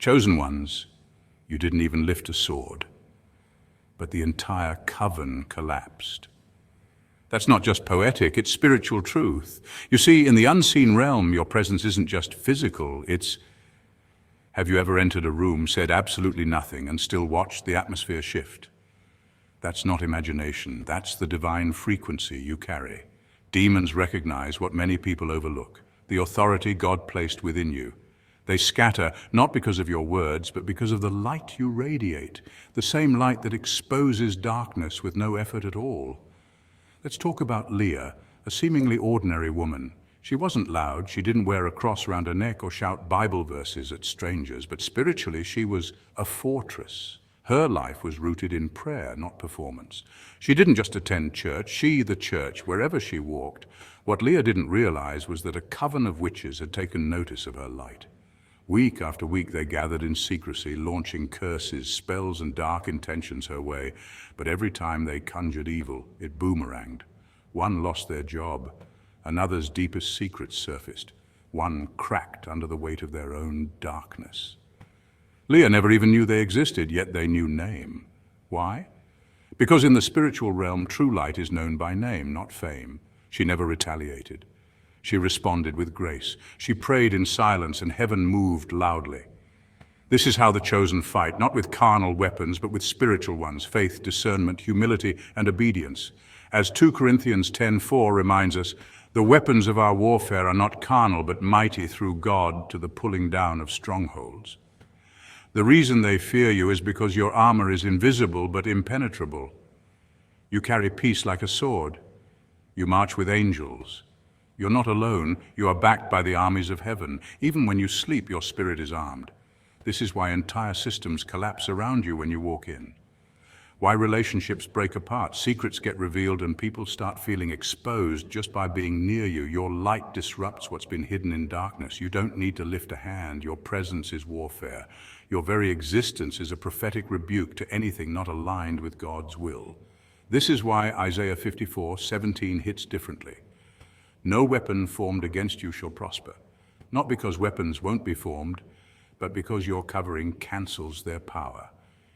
Chosen ones, you didn't even lift a sword, but the entire coven collapsed. That's not just poetic, it's spiritual truth. You see, in the unseen realm, your presence isn't just physical, it's... Have you ever entered a room, said absolutely nothing, and still watched the atmosphere shift? That's not imagination, that's the divine frequency you carry. Demons recognize what many people overlook, the authority God placed within you. They scatter, not because of your words, but because of the light you radiate, the same light that exposes darkness with no effort at all. Let's talk about Leah, a seemingly ordinary woman. She wasn't loud, she didn't wear a cross around her neck or shout Bible verses at strangers, but spiritually she was a fortress. Her life was rooted in prayer, not performance. She didn't just attend church, she the church, wherever she walked. What Leah didn't realize was that a coven of witches had taken notice of her light. Week after week they gathered in secrecy, launching curses, spells and dark intentions her way. But every time they conjured evil, it boomeranged. One lost their job, another's deepest secrets surfaced. One cracked under the weight of their own darkness. Leah never even knew they existed, yet they knew name. Why? Because in the spiritual realm, true light is known by name, not fame. She never retaliated. She responded with grace. She prayed in silence, and heaven moved loudly. This is how the chosen fight, not with carnal weapons, but with spiritual ones, faith, discernment, humility, and obedience. As 2 Corinthians 10:4 reminds us, the weapons of our warfare are not carnal, but mighty through God to the pulling down of strongholds. The reason they fear you is because your armor is invisible but impenetrable. You carry peace like a sword. You march with angels. You're not alone, you are backed by the armies of heaven. Even when you sleep, your spirit is armed. This is why entire systems collapse around you when you walk in. Why relationships break apart, secrets get revealed, and people start feeling exposed just by being near you. Your light disrupts what's been hidden in darkness. You don't need to lift a hand. Your presence is warfare. Your very existence is a prophetic rebuke to anything not aligned with God's will. This is why Isaiah 54:17 hits differently. No weapon formed against you shall prosper. Not because weapons won't be formed, but because your covering cancels their power.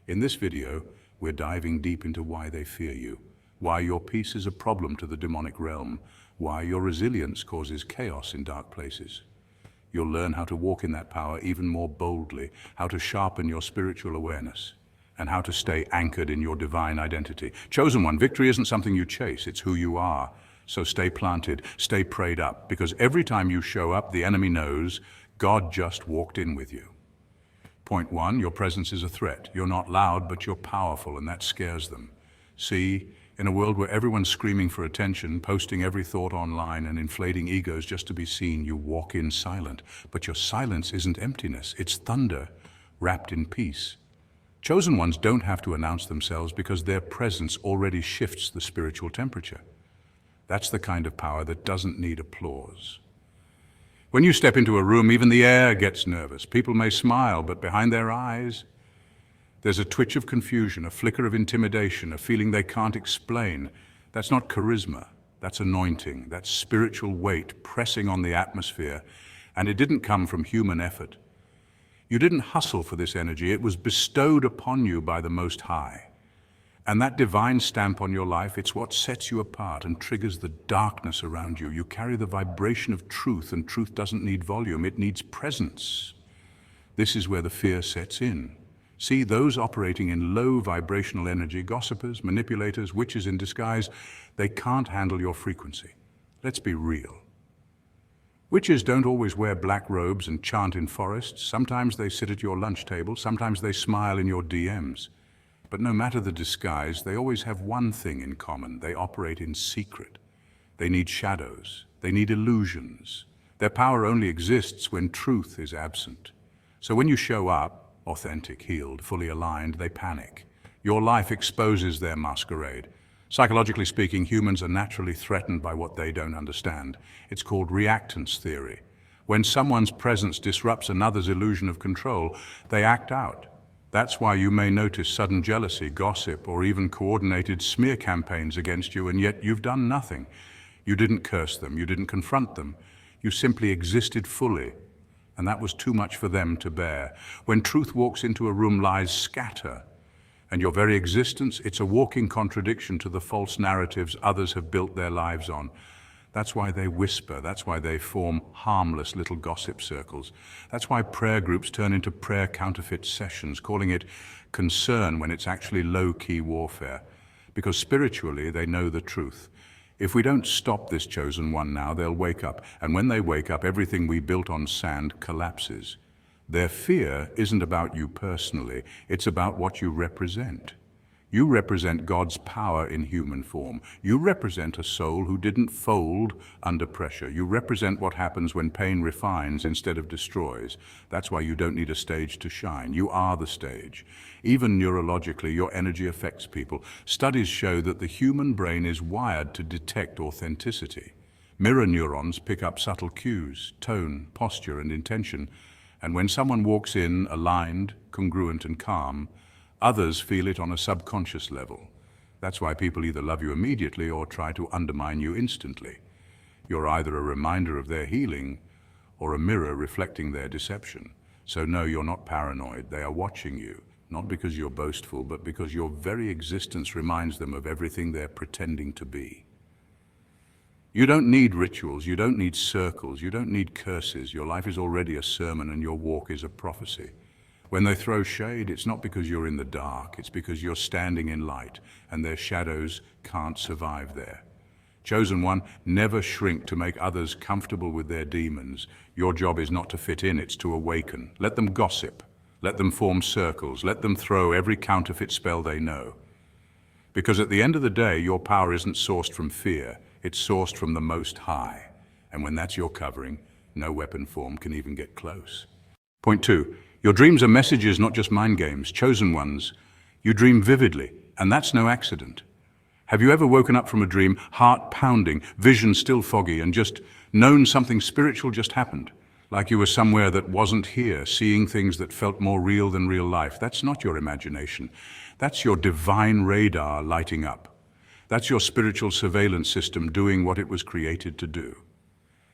In this video, we're diving deep into why they fear you, why your peace is a problem to the demonic realm, why your resilience causes chaos in dark places. You'll learn how to walk in that power even more boldly, how to sharpen your spiritual awareness, and how to stay anchored in your divine identity. Chosen one, victory isn't something you chase, it's who you are. So stay planted, stay prayed up, because every time you show up, the enemy knows God just walked in with you. Point 1, your presence is a threat. You're not loud, but you're powerful, and that scares them. See, in a world where everyone's screaming for attention, posting every thought online, and inflating egos just to be seen, you walk in silent. But your silence isn't emptiness, it's thunder wrapped in peace. Chosen ones don't have to announce themselves because their presence already shifts the spiritual temperature. That's the kind of power that doesn't need applause. When you step into a room, even the air gets nervous. People may smile, but behind their eyes, there's a twitch of confusion, a flicker of intimidation, a feeling they can't explain. That's not charisma, that's anointing, that's spiritual weight pressing on the atmosphere, and it didn't come from human effort. You didn't hustle for this energy, it was bestowed upon you by the Most High. And that divine stamp on your life, it's what sets you apart and triggers the darkness around you. You carry the vibration of truth, and truth doesn't need volume, it needs presence. This is where the fear sets in. See, those operating in low vibrational energy, gossipers, manipulators, witches in disguise, they can't handle your frequency. Let's be real. Witches don't always wear black robes and chant in forests. Sometimes they sit at your lunch table, sometimes they smile in your DMs. But no matter the disguise, they always have one thing in common. They operate in secret. They need shadows. They need illusions. Their power only exists when truth is absent. So when you show up, authentic, healed, fully aligned, they panic. Your life exposes their masquerade. Psychologically speaking, humans are naturally threatened by what they don't understand. It's called reactance theory. When someone's presence disrupts another's illusion of control, they act out. That's why you may notice sudden jealousy, gossip, or even coordinated smear campaigns against you, and yet you've done nothing. You didn't curse them, you didn't confront them. You simply existed fully. and that was too much for them to bear. When truth walks into a room, lies scatter, and your very existence, it's a walking contradiction to the false narratives others have built their lives on. That's why they whisper. That's why they form harmless little gossip circles. That's why prayer groups turn into prayer counterfeit sessions, calling it concern when it's actually low-key warfare. Because spiritually, they know the truth. If we don't stop this chosen one now, they'll wake up. And when they wake up, everything we built on sand collapses. Their fear isn't about you personally. It's about what you represent. You represent God's power in human form. You represent a soul who didn't fold under pressure. You represent what happens when pain refines instead of destroys. That's why you don't need a stage to shine. You are the stage. Even neurologically, your energy affects people. Studies show that the human brain is wired to detect authenticity. Mirror neurons pick up subtle cues, tone, posture, and intention. And when someone walks in aligned, congruent, and calm, others feel it on a subconscious level. That's why people either love you immediately or try to undermine you instantly. You're either a reminder of their healing or a mirror reflecting their deception. So no, you're not paranoid. They are watching you, not because you're boastful, but because your very existence reminds them of everything they're pretending to be. You don't need rituals. You don't need circles. You don't need curses. Your life is already a sermon and your walk is a prophecy. When they throw shade, it's not because you're in the dark, it's because you're standing in light, and their shadows can't survive there. Chosen one, never shrink to make others comfortable with their demons. Your job is not to fit in, it's to awaken. Let them gossip, let them form circles, let them throw every counterfeit spell they know. Because at the end of the day, your power isn't sourced from fear, it's sourced from the Most High. And when that's your covering, no weapon form can even get close. Point 2. Your dreams are messages, not just mind games, chosen ones. You dream vividly, and that's no accident. Have you ever woken up from a dream, heart pounding, vision still foggy, and just known something spiritual just happened? Like you were somewhere that wasn't here, seeing things that felt more real than real life. That's not your imagination. That's your divine radar lighting up. That's your spiritual surveillance system doing what it was created to do.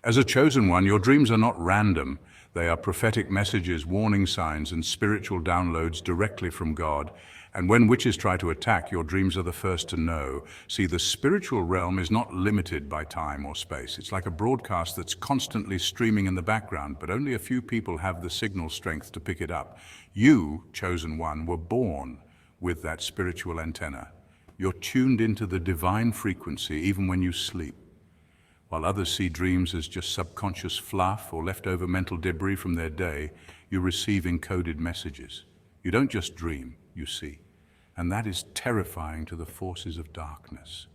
As a chosen one, your dreams are not random. They are prophetic messages, warning signs, and spiritual downloads directly from God. And when witches try to attack, your dreams are the first to know. See, the spiritual realm is not limited by time or space. It's like a broadcast that's constantly streaming in the background, but only a few people have the signal strength to pick it up. You, chosen one, were born with that spiritual antenna. You're tuned into the divine frequency even when you sleep. While others see dreams as just subconscious fluff or leftover mental debris from their day, you receive encoded messages. You don't just dream, you see. And that is terrifying to the forces of darkness.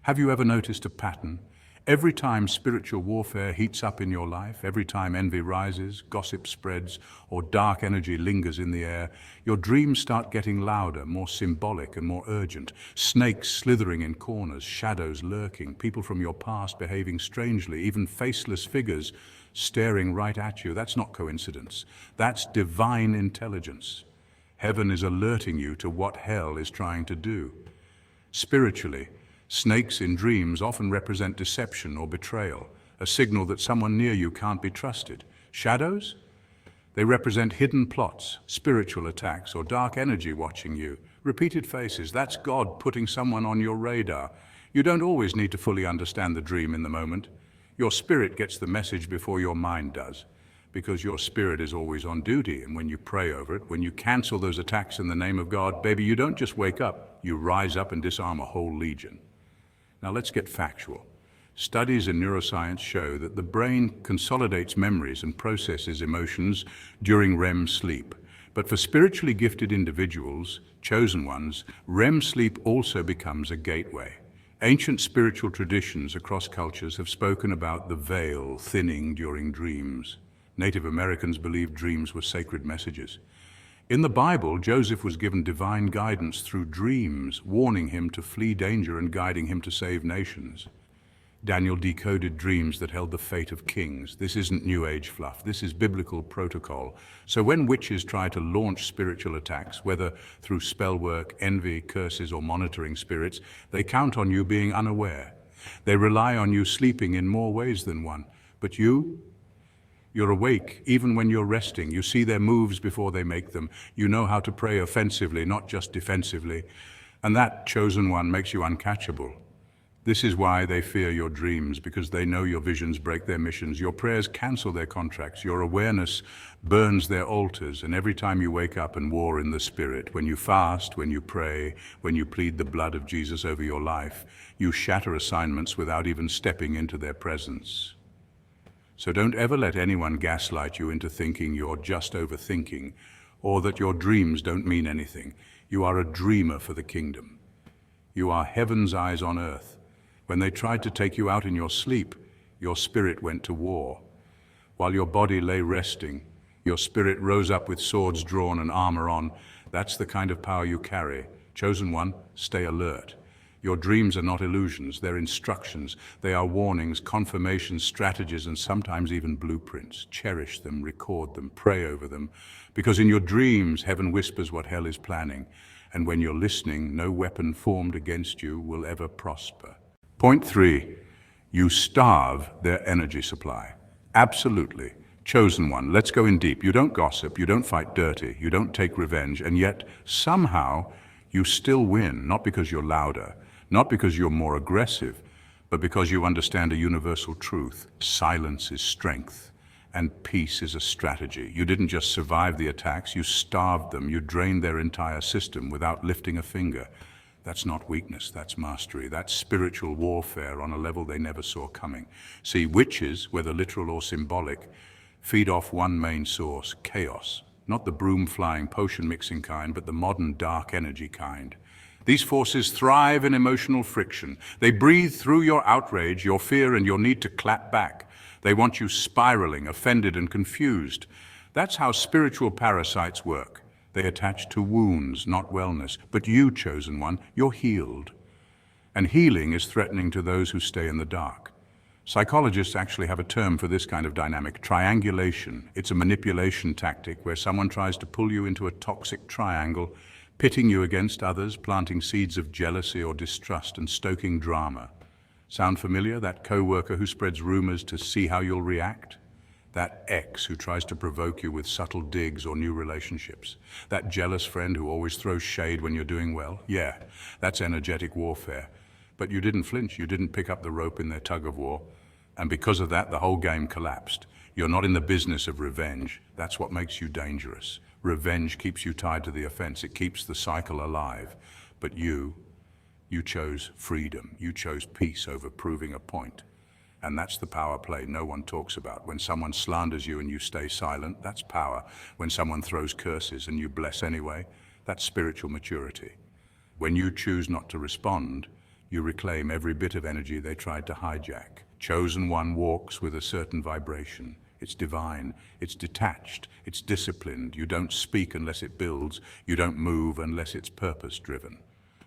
Have you ever noticed a pattern? Every time spiritual warfare heats up in your life, every time envy rises, gossip spreads, or dark energy lingers in the air, your dreams start getting louder, more symbolic and more urgent. Snakes slithering in corners, shadows lurking, people from your past behaving strangely, even faceless figures staring right at you. That's not coincidence. That's divine intelligence. Heaven is alerting you to what hell is trying to do. Spiritually, snakes in dreams often represent deception or betrayal, a signal that someone near you can't be trusted. Shadows? They represent hidden plots, spiritual attacks, or dark energy watching you. Repeated faces, that's God putting someone on your radar. You don't always need to fully understand the dream in the moment. Your spirit gets the message before your mind does, because your spirit is always on duty, and when you pray over it, when you cancel those attacks in the name of God, baby, you don't just wake up, you rise up and disarm a whole legion. Now let's get factual. Studies in neuroscience show that the brain consolidates memories and processes emotions during REM sleep. But for spiritually gifted individuals, chosen ones, REM sleep also becomes a gateway. Ancient spiritual traditions across cultures have spoken about the veil thinning during dreams. Native Americans believed dreams were sacred messages. In the Bible, Joseph was given divine guidance through dreams, warning him to flee danger and guiding him to save nations. Daniel decoded dreams that held the fate of kings. This isn't New Age fluff, this is biblical protocol. So when witches try to launch spiritual attacks, whether through spell work, envy, curses, or monitoring spirits, they count on you being unaware. They rely on you sleeping in more ways than one. But you You're awake even when you're resting. You see their moves before they make them. You know how to pray offensively, not just defensively. And that, chosen one, makes you uncatchable. This is why they fear your dreams, because they know your visions break their missions. Your prayers cancel their contracts. Your awareness burns their altars. And every time you wake up and war in the Spirit, when you fast, when you pray, when you plead the blood of Jesus over your life, you shatter assignments without even stepping into their presence. So don't ever let anyone gaslight you into thinking you're just overthinking, or that your dreams don't mean anything. You are a dreamer for the kingdom. You are heaven's eyes on earth. When they tried to take you out in your sleep, your spirit went to war. While your body lay resting, your spirit rose up with swords drawn and armor on. That's the kind of power you carry. Chosen one, stay alert. Your dreams are not illusions, they're instructions. They are warnings, confirmations, strategies, and sometimes even blueprints. Cherish them, record them, pray over them, because in your dreams, heaven whispers what hell is planning. And when you're listening, no weapon formed against you will ever prosper. Point 3, you starve their energy supply. Absolutely. Chosen one, let's go in deep. You don't gossip, you don't fight dirty, you don't take revenge, and yet somehow you still win, not because you're louder, not because you're more aggressive, but because you understand a universal truth. Silence is strength, and peace is a strategy. You didn't just survive the attacks, you starved them, you drained their entire system without lifting a finger. That's not weakness, that's mastery. That's spiritual warfare on a level they never saw coming. See, witches, whether literal or symbolic, feed off one main source, chaos. Not the broom-flying, potion-mixing kind, but the modern dark energy kind. These forces thrive in emotional friction. They breathe through your outrage, your fear, and your need to clap back. They want you spiraling, offended, and confused. That's how spiritual parasites work. They attach to wounds, not wellness. But you, chosen one, you're healed. And healing is threatening to those who stay in the dark. Psychologists actually have a term for this kind of dynamic, triangulation. It's a manipulation tactic where someone tries to pull you into a toxic triangle, pitting you against others, planting seeds of jealousy or distrust and stoking drama. Sound familiar? That co-worker who spreads rumors to see how you'll react? That ex who tries to provoke you with subtle digs or new relationships. That jealous friend who always throws shade when you're doing well. Yeah, that's energetic warfare. But you didn't flinch, you didn't pick up the rope in their tug of war. And because of that, the whole game collapsed. You're not in the business of revenge. That's what makes you dangerous. Revenge keeps you tied to the offense. It keeps the cycle alive. But you chose freedom. You chose peace over proving a point. And that's the power play no one talks about. When someone slanders you and you stay silent, that's power. When someone throws curses and you bless anyway, that's spiritual maturity. When you choose not to respond, you reclaim every bit of energy they tried to hijack. Chosen one walks with a certain vibration. It's divine, it's detached, it's disciplined. You don't speak unless it builds. You don't move unless it's purpose-driven.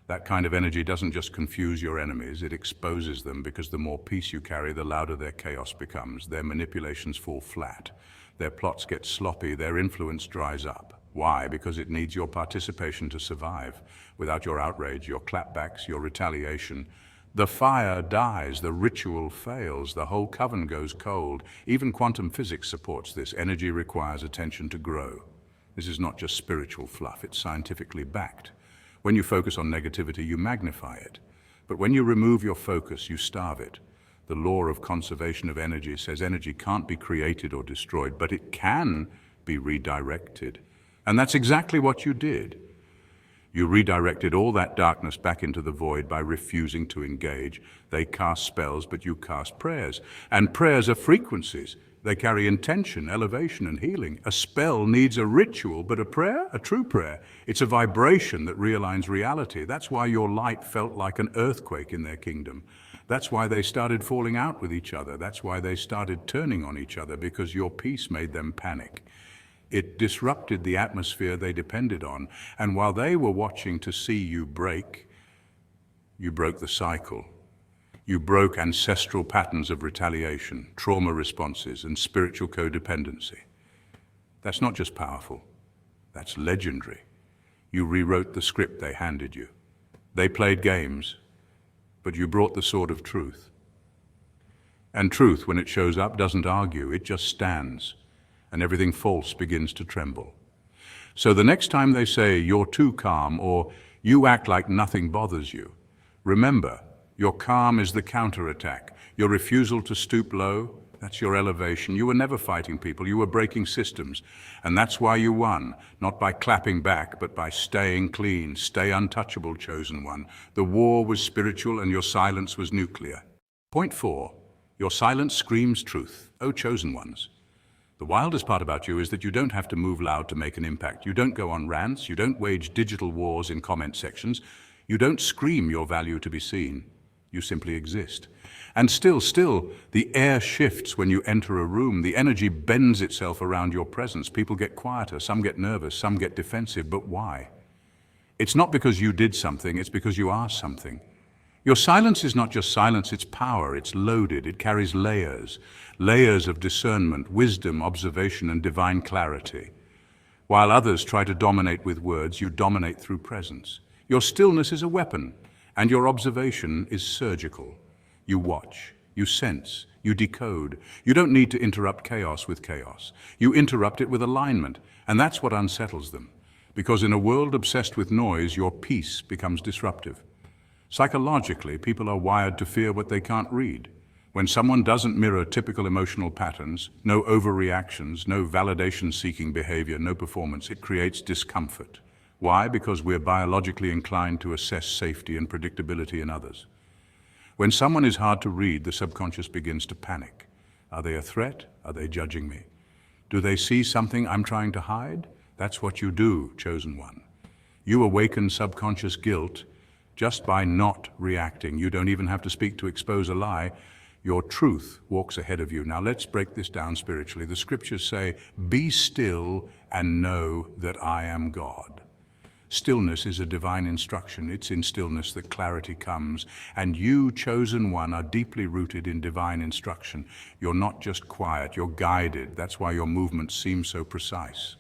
That kind of energy doesn't just confuse your enemies, it exposes them, because the more peace you carry, the louder their chaos becomes. Their manipulations fall flat. Their plots get sloppy, their influence dries up. Why? Because it needs your participation to survive. Without your outrage, your clapbacks, your retaliation, the fire dies, the ritual fails, the whole coven goes cold. Even quantum physics supports this. Energy requires attention to grow. This is not just spiritual fluff, it's scientifically backed. When you focus on negativity, you magnify it. But when you remove your focus, you starve it. The law of conservation of energy says energy can't be created or destroyed, but it can be redirected. And that's exactly what you did. You redirected all that darkness back into the void by refusing to engage. They cast spells, but you cast prayers. And prayers are frequencies. They carry intention, elevation, and healing. A spell needs a ritual, but a prayer, a true prayer, it's a vibration that realigns reality. That's why your light felt like an earthquake in their kingdom. That's why they started falling out with each other. That's why they started turning on each other, because your peace made them panic. It disrupted the atmosphere they depended on. And while they were watching to see you break, you broke the cycle. You broke ancestral patterns of retaliation, trauma responses, and spiritual codependency. That's not just powerful, that's legendary. You rewrote the script they handed you. They played games, but you brought the sword of truth. And truth, when it shows up, doesn't argue, it just stands, and everything false begins to tremble. So the next time they say, "You're too calm," or "You act like nothing bothers you," remember, your calm is the counterattack. Your refusal to stoop low, that's your elevation. You were never fighting people, you were breaking systems. And that's why you won, not by clapping back, but by staying clean. Stay untouchable, chosen one. The war was spiritual and your silence was nuclear. Point 4. Your silence screams truth. Oh, chosen ones. The wildest part about you is that you don't have to move loud to make an impact. You don't go on rants, you don't wage digital wars in comment sections, you don't scream your value to be seen. You simply exist. And still, the air shifts when you enter a room. The energy bends itself around your presence. People get quieter, some get nervous, some get defensive. But why? It's not because you did something, it's because you are something. Your silence is not just silence, it's power, it's loaded, it carries layers. Layers of discernment, wisdom, observation, and divine clarity. While others try to dominate with words, you dominate through presence. Your stillness is a weapon, and your observation is surgical. You watch, you sense, you decode. You don't need to interrupt chaos with chaos. You interrupt it with alignment, and that's what unsettles them. Because in a world obsessed with noise, your peace becomes disruptive. Psychologically, people are wired to fear what they can't read. When someone doesn't mirror typical emotional patterns, no overreactions, no validation-seeking behavior, no performance, it creates discomfort. Why? Because we're biologically inclined to assess safety and predictability in others. When someone is hard to read, the subconscious begins to panic. Are they a threat? Are they judging me? Do they see something I'm trying to hide? That's what you do, chosen one. You awaken subconscious guilt just by not reacting. You don't even have to speak to expose a lie. Your truth walks ahead of you. Now let's break this down spiritually. The scriptures say, "Be still and know that I am God." Stillness is a divine instruction. It's in stillness that clarity comes. And you, chosen one, are deeply rooted in divine instruction. You're not just quiet, you're guided. That's why your movements seem so precise.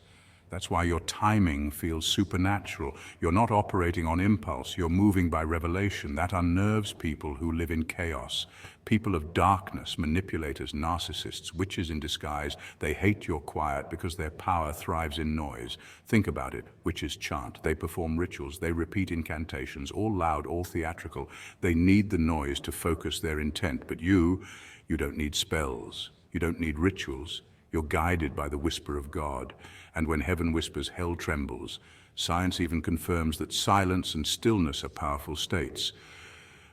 That's why your timing feels supernatural. You're not operating on impulse, you're moving by revelation. That unnerves people who live in chaos. People of darkness, manipulators, narcissists, witches in disguise. They hate your quiet because their power thrives in noise. Think about it. Witches chant, they perform rituals, they repeat incantations, all loud, all theatrical. They need the noise to focus their intent. But you don't need spells. You don't need rituals. You're guided by the whisper of God. And when heaven whispers, hell trembles. Science even confirms that silence and stillness are powerful states.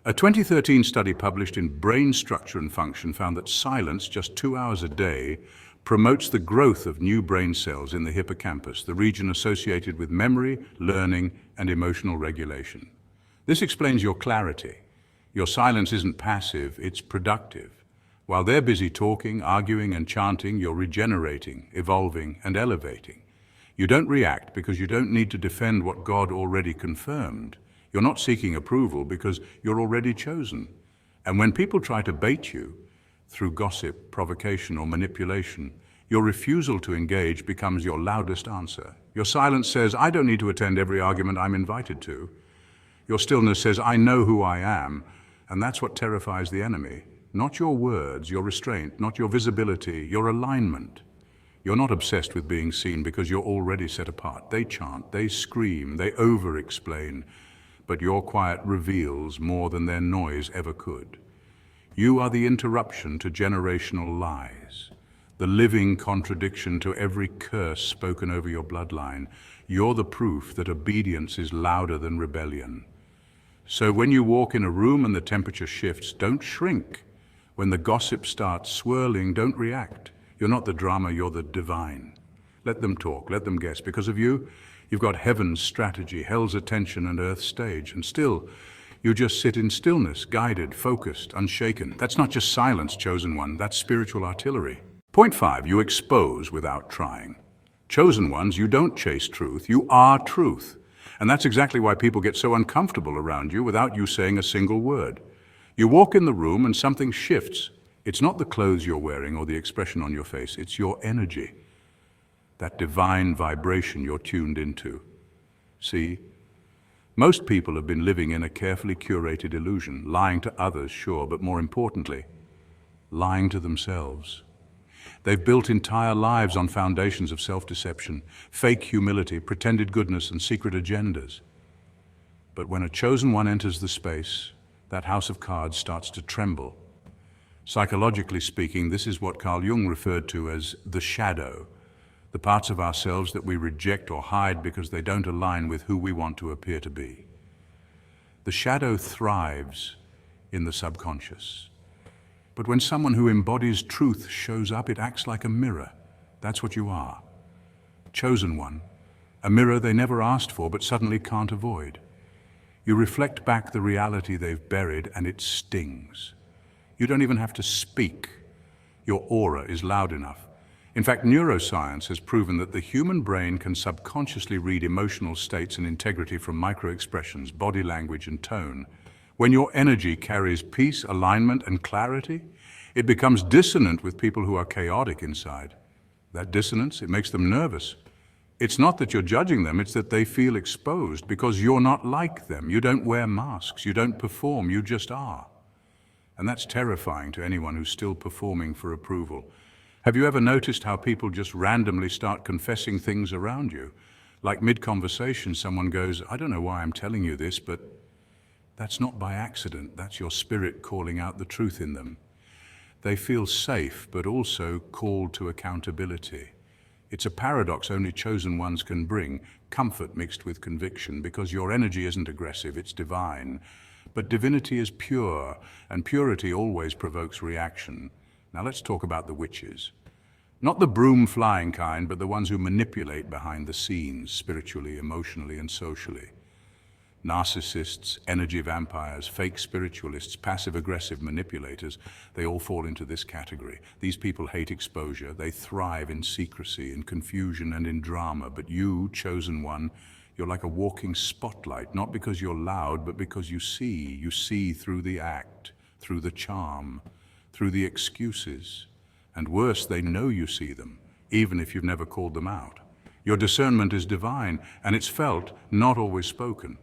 A 2013 study published in Brain Structure and Function found that silence, just 2 hours a day, promotes the growth of new brain cells in the hippocampus, the region associated with memory, learning, and emotional regulation. This explains your clarity. Your silence isn't passive, it's productive. While they're busy talking, arguing, and chanting, you're regenerating, evolving, and elevating. You don't react because you don't need to defend what God already confirmed. You're not seeking approval because you're already chosen. And when people try to bait you through gossip, provocation, or manipulation, your refusal to engage becomes your loudest answer. Your silence says, "I don't need to attend every argument I'm invited to." Your stillness says, "I know who I am," and that's what terrifies the enemy. Not your words, your restraint, not your visibility, your alignment. You're not obsessed with being seen because you're already set apart. They chant, they scream, they over-explain, but your quiet reveals more than their noise ever could. You are the interruption to generational lies, the living contradiction to every curse spoken over your bloodline. You're the proof that obedience is louder than rebellion. So when you walk in a room and the temperature shifts, don't shrink. When the gossip starts swirling, don't react. You're not the drama, you're the divine. Let them talk, let them guess. Because of you, you've got heaven's strategy, hell's attention, and earth's stage. And still, you just sit in stillness, guided, focused, unshaken. That's not just silence, chosen one, that's spiritual artillery. Point 5, you expose without trying. Chosen ones, you don't chase truth, you are truth. And that's exactly why people get so uncomfortable around you without you saying a single word. You walk in the room and something shifts. It's not the clothes you're wearing or the expression on your face, it's your energy. That divine vibration you're tuned into. See? Most people have been living in a carefully curated illusion, lying to others, sure, but more importantly, lying to themselves. They've built entire lives on foundations of self-deception, fake humility, pretended goodness, and secret agendas. But when a chosen one enters the space, that house of cards starts to tremble. Psychologically speaking, this is what Carl Jung referred to as the shadow, the parts of ourselves that we reject or hide because they don't align with who we want to appear to be. The shadow thrives in the subconscious. But when someone who embodies truth shows up, it acts like a mirror. That's what you are. Chosen one, a mirror they never asked for but suddenly can't avoid. You reflect back the reality they've buried and it stings. You don't even have to speak. Your aura is loud enough. In fact, neuroscience has proven that the human brain can subconsciously read emotional states and integrity from microexpressions, body language, and tone. When your energy carries peace, alignment, and clarity, it becomes dissonant with people who are chaotic inside. That dissonance, it makes them nervous. It's not that you're judging them, it's that they feel exposed because you're not like them. You don't wear masks, you don't perform, you just are. And that's terrifying to anyone who's still performing for approval. Have you ever noticed how people just randomly start confessing things around you? Like mid-conversation, someone goes, "I don't know why I'm telling you this, but..." That's not by accident, that's your spirit calling out the truth in them. They feel safe, but also called to accountability. It's a paradox only chosen ones can bring, comfort mixed with conviction, because your energy isn't aggressive, it's divine. But divinity is pure, and purity always provokes reaction. Now let's talk about the witches. Not the broom-flying kind, but the ones who manipulate behind the scenes, spiritually, emotionally, and socially. Narcissists, energy vampires, fake spiritualists, passive-aggressive manipulators, they all fall into this category. These people hate exposure. They thrive in secrecy, in confusion, and in drama. But you, chosen one, you're like a walking spotlight, not because you're loud, but because you see. You see through the act, through the charm, through the excuses. And worse, they know you see them, even if you've never called them out. Your discernment is divine, and it's felt, not always spoken.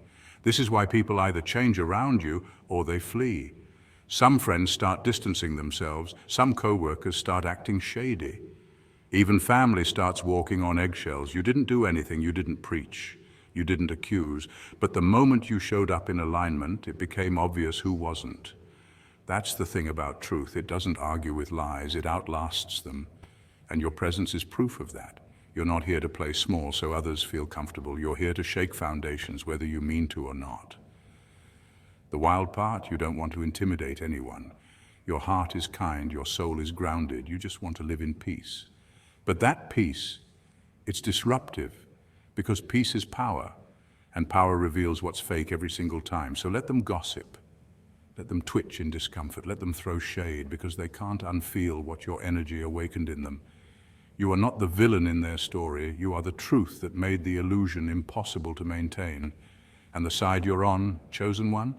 This is why people either change around you or they flee. Some friends start distancing themselves, some co-workers start acting shady. Even family starts walking on eggshells. You didn't do anything, you didn't preach, you didn't accuse, but the moment you showed up in alignment, it became obvious who wasn't. That's the thing about truth. It doesn't argue with lies, it outlasts them. And your presence is proof of that. You're not here to play small so others feel comfortable. You're here to shake foundations, whether you mean to or not. The wild part, you don't want to intimidate anyone. Your heart is kind, your soul is grounded. You just want to live in peace. But that peace, it's disruptive, because peace is power, and power reveals what's fake every single time. So let them gossip. Let them twitch in discomfort. Let them throw shade, because they can't unfeel what your energy awakened in them. You are not the villain in their story. You are the truth that made the illusion impossible to maintain. And the side you're on, chosen one,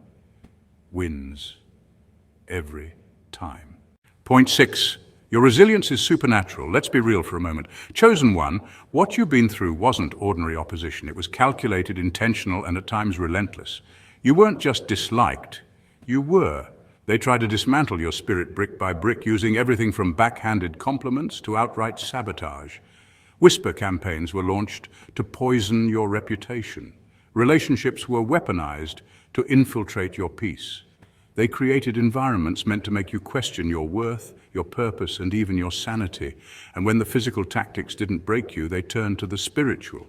wins every time. Point 6. Your resilience is supernatural. Let's be real for a moment. Chosen one, what you've been through wasn't ordinary opposition. It was calculated, intentional, and at times relentless. You weren't just disliked. You were. They tried to dismantle your spirit brick by brick, using everything from backhanded compliments to outright sabotage. Whisper campaigns were launched to poison your reputation. Relationships were weaponized to infiltrate your peace. They created environments meant to make you question your worth, your purpose, and even your sanity. And when the physical tactics didn't break you, they turned to the spiritual,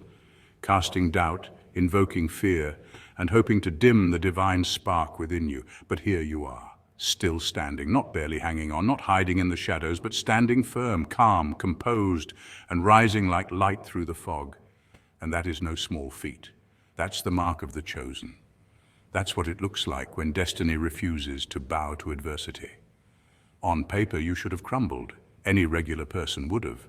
casting doubt, invoking fear, and hoping to dim the divine spark within you. But here you are, still standing, not barely hanging on, not hiding in the shadows, but standing firm, calm, composed, and rising like light through the fog. And that is no small feat. That's the mark of the chosen. That's what it looks like when destiny refuses to bow to adversity. On paper, you should have crumbled. Any regular person would have.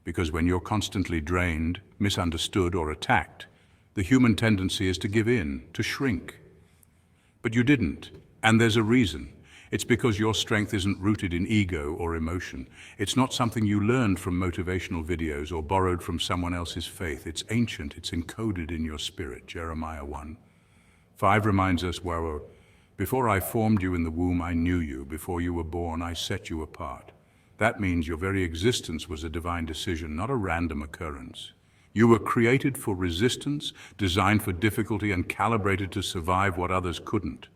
Because when you're constantly drained, misunderstood, or attacked, the human tendency is to give in, to shrink. But you didn't, and there's a reason. It's because your strength isn't rooted in ego or emotion. It's not something you learned from motivational videos or borrowed from someone else's faith. It's ancient, it's encoded in your spirit, Jeremiah 1. 5 reminds us, Before I formed you in the womb, I knew you. Before you were born, I set you apart. That means your very existence was a divine decision, not a random occurrence. You were created for resistance, designed for difficulty, and calibrated to survive what others couldn't.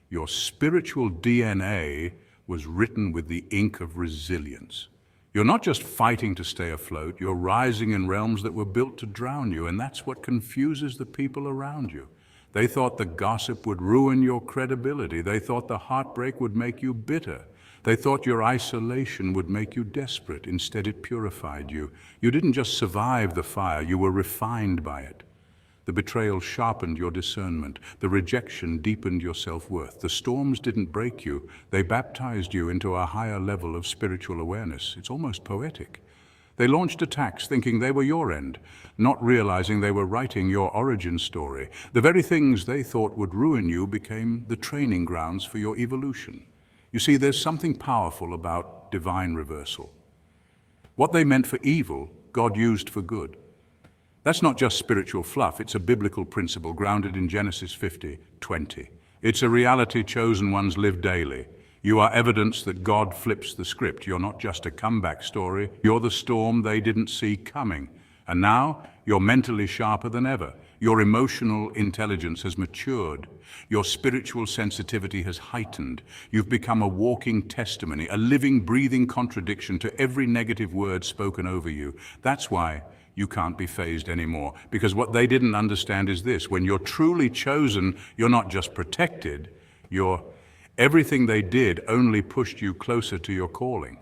Your spiritual DNA was written with the ink of resilience. You're not just fighting to stay afloat, you're rising in realms that were built to drown you, and that's what confuses the people around you. They thought the gossip would ruin your credibility. They thought the heartbreak would make you bitter. They thought your isolation would make you desperate. Instead, it purified you. You didn't just survive the fire, you were refined by it. The betrayal sharpened your discernment. The rejection deepened your self-worth. The storms didn't break you. They baptized you into a higher level of spiritual awareness. It's almost poetic. They launched attacks thinking they were your end, not realizing they were writing your origin story. The very things they thought would ruin you became the training grounds for your evolution. You see, there's something powerful about divine reversal. What they meant for evil, God used for good. That's not just spiritual fluff, it's a biblical principle grounded in Genesis 50:20. It's a reality chosen ones live daily. You are evidence that God flips the script. You're not just a comeback story, you're the storm they didn't see coming. And now, you're mentally sharper than ever. Your emotional intelligence has matured. Your spiritual sensitivity has heightened. You've become a walking testimony, a living, breathing contradiction to every negative word spoken over you. That's why you can't be fazed anymore. Because what they didn't understand is this: when you're truly chosen, you're not just protected, everything they did only pushed you closer to your calling.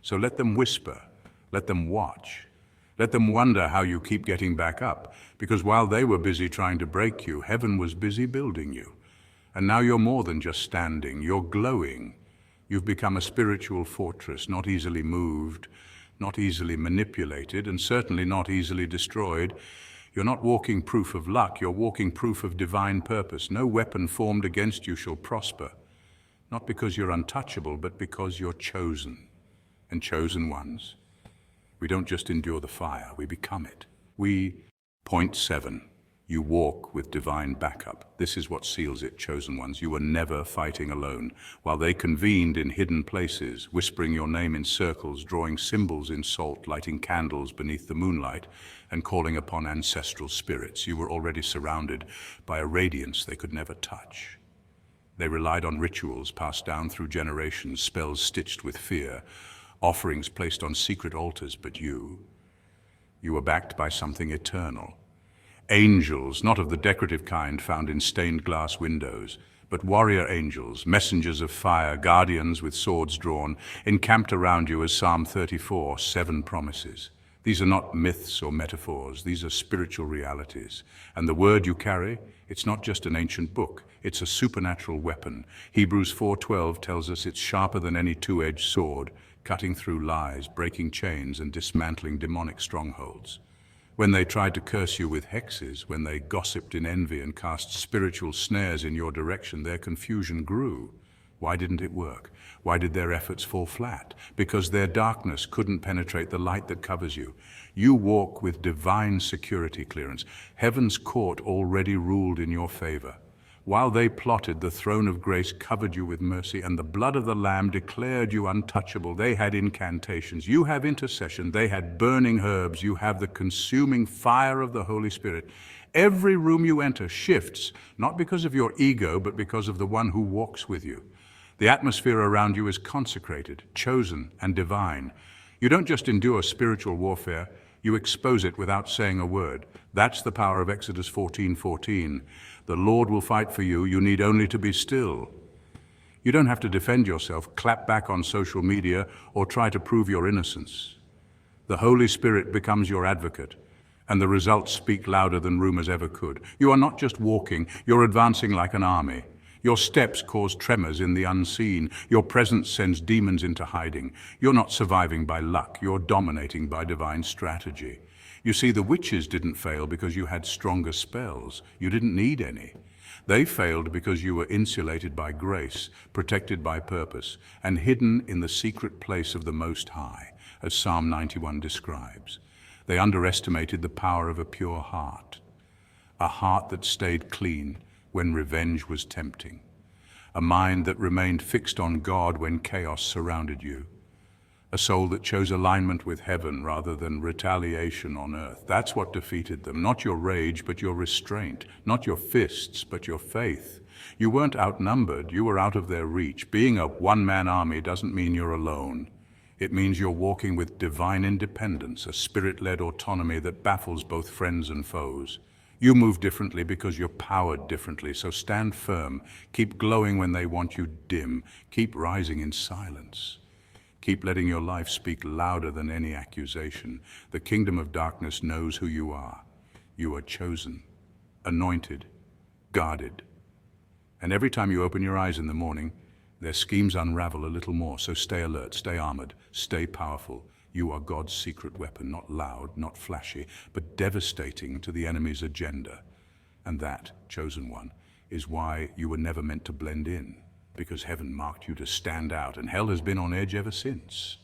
So let them whisper, let them watch, let them wonder how you keep getting back up. Because while they were busy trying to break you, heaven was busy building you. And now you're more than just standing, you're glowing. You've become a spiritual fortress, not easily moved, not easily manipulated, and certainly not easily destroyed. You're not walking proof of luck, you're walking proof of divine purpose. No weapon formed against you shall prosper. Not because you're untouchable, but because you're chosen, and chosen ones. We don't just endure the fire, we become it. Point 7, you walk with divine backup. This is what seals it, chosen ones. You were never fighting alone. While they convened in hidden places, whispering your name in circles, drawing symbols in salt, lighting candles beneath the moonlight, and calling upon ancestral spirits, you were already surrounded by a radiance they could never touch. They relied on rituals passed down through generations, spells stitched with fear, offerings placed on secret altars, but you were backed by something eternal. Angels, not of the decorative kind found in stained glass windows, but warrior angels, messengers of fire, guardians with swords drawn, encamped around you as Psalm 34:7 promises. These are not myths or metaphors, these are spiritual realities. And the word you carry, it's not just an ancient book, it's a supernatural weapon. Hebrews 4:12 tells us it's sharper than any two-edged sword, cutting through lies, breaking chains, and dismantling demonic strongholds. When they tried to curse you with hexes, when they gossiped in envy and cast spiritual snares in your direction, their confusion grew. Why didn't it work? Why did their efforts fall flat? Because their darkness couldn't penetrate the light that covers you. You walk with divine security clearance. Heaven's court already ruled in your favor. While they plotted, the throne of grace covered you with mercy, and the blood of the Lamb declared you untouchable. They had incantations. You have intercession. They had burning herbs. You have the consuming fire of the Holy Spirit. Every room you enter shifts, not because of your ego, but because of the one who walks with you. The atmosphere around you is consecrated, chosen, and divine. You don't just endure spiritual warfare, you expose it without saying a word. That's the power of Exodus 14:14. The Lord will fight for you, you need only to be still. You don't have to defend yourself, clap back on social media, or try to prove your innocence. The Holy Spirit becomes your advocate, and the results speak louder than rumors ever could. You are not just walking, you're advancing like an army. Your steps cause tremors in the unseen. Your presence sends demons into hiding. You're not surviving by luck, you're dominating by divine strategy. You see, the witches didn't fail because you had stronger spells. You didn't need any. They failed because you were insulated by grace, protected by purpose, and hidden in the secret place of the Most High, as Psalm 91 describes. They underestimated the power of a pure heart, a heart that stayed clean when revenge was tempting. a mind that remained fixed on God when chaos surrounded you, a soul that chose alignment with heaven rather than retaliation on earth. That's what defeated them. Not your rage, but your restraint. Not your fists, but your faith. You weren't outnumbered, you were out of their reach. Being a one-man army doesn't mean you're alone. It means you're walking with divine independence, a spirit-led autonomy that baffles both friends and foes. You move differently because you're powered differently, so stand firm. Keep glowing when they want you dim. Keep rising in silence. Keep letting your life speak louder than any accusation. The kingdom of darkness knows who you are. You are chosen, anointed, guarded. And every time you open your eyes in the morning, their schemes unravel a little more. So stay alert, stay armored, stay powerful. You are God's secret weapon, not loud, not flashy, but devastating to the enemy's agenda. And that, chosen one, is why you were never meant to blend in, because heaven marked you to stand out, and hell has been on edge ever since.